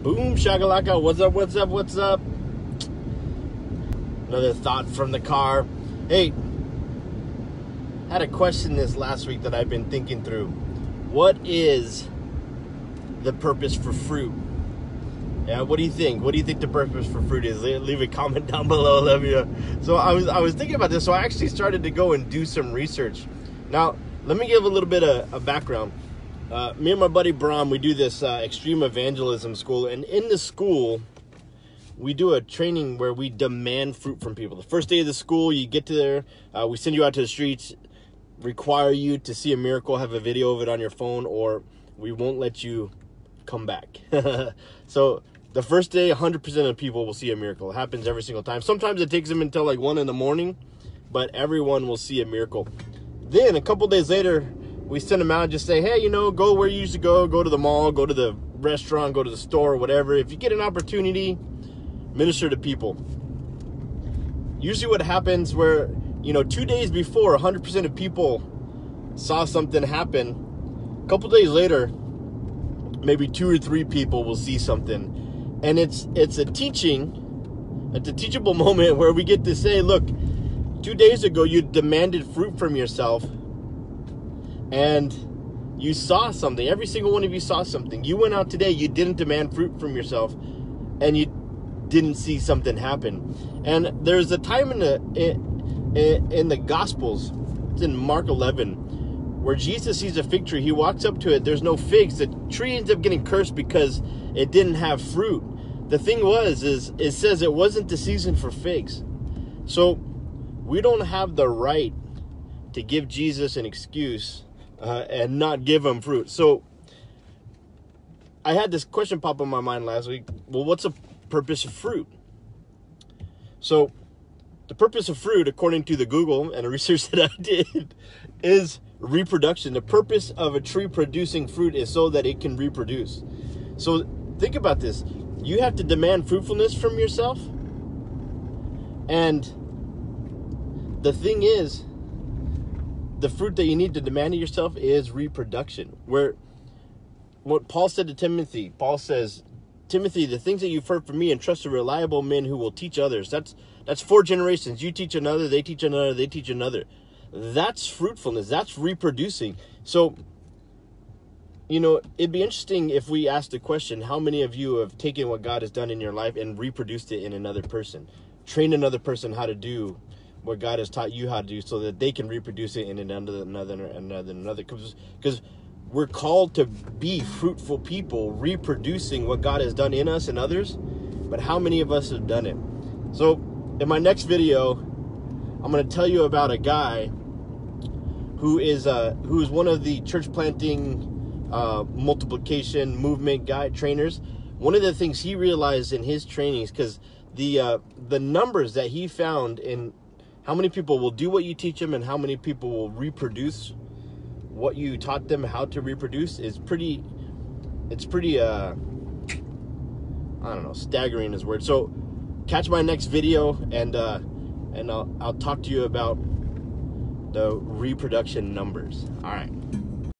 Boom, shaka-laka. What's up, what's up, what's up? Another thought from the car. Hey, had a question this last week that I've been thinking through. What is the purpose for fruit? Yeah, what do you think? What do you think the purpose for fruit is? Leave a comment down below. I love you. So I was thinking about this. So I actually started to go and do some research. Now, let me give a little bit of background. Me and my buddy Bram, we do this Xtreme evangelism school. And in the school, we do a training where we demand fruit from people. The first day of the school, you get to there. We send you out to the streets, require you to see a miracle, have a video of it on your phone, or we won't let you come back. So the first day, 100% of people will see a miracle. It happens every single time. Sometimes it takes them until like 1 in the morning, but everyone will see a miracle. Then a couple days later, we send them out and just say, hey, you know, go where you used to go to the mall, go to the restaurant, go to the store, whatever. If you get an opportunity, minister to people. Usually what happens where, you know, 2 days before, 100% of people saw something happen. A couple days later, maybe 2 or 3 people will see something. And it's a teachable moment where we get to say, look, 2 days ago, you demanded fruit from yourself and you saw something. Every single one of you saw something. You went out today, you didn't demand fruit from yourself, and you didn't see something happen. And there's a time in the Gospels, it's in Mark 11, where Jesus sees a fig tree. He walks up to it. There's no figs. The tree ends up getting cursed because it didn't have fruit. The thing is it says it wasn't the season for figs. So we don't have the right to give Jesus an excuse and not give him fruit. So I had this question pop in my mind last week. Well, what's the purpose of fruit? So the purpose of fruit, according to the Google and the research that I did, is reproduction. The purpose of a tree producing fruit is so that it can reproduce. So think about this. You have to demand fruitfulness from yourself. And the thing is, the fruit that you need to demand of yourself is reproduction. Where what Paul said to Timothy, Paul says, Timothy, the things that you've heard from me, entrust to reliable men who will teach others. That's 4 generations. You teach another, they teach another, they teach another. That's fruitfulness. That's reproducing. So, you know, it'd be interesting if we asked the question, how many of you have taken what God has done in your life and reproduced it in another person? Trained another person how to do what God has taught you how to do so that they can reproduce it in another. Because we're called to be fruitful people, reproducing what God has done in us and others. But how many of us have done it? So in my next video, I'm going to tell you about a guy who is one of the church planting multiplication movement trainers. One of the things he realized in his trainings, because the numbers that he found in how many people will do what you teach them and how many people will reproduce what you taught them how to reproduce is pretty I don't know, staggering is word. So catch my next video and I'll talk to you about the reproduction numbers. All right.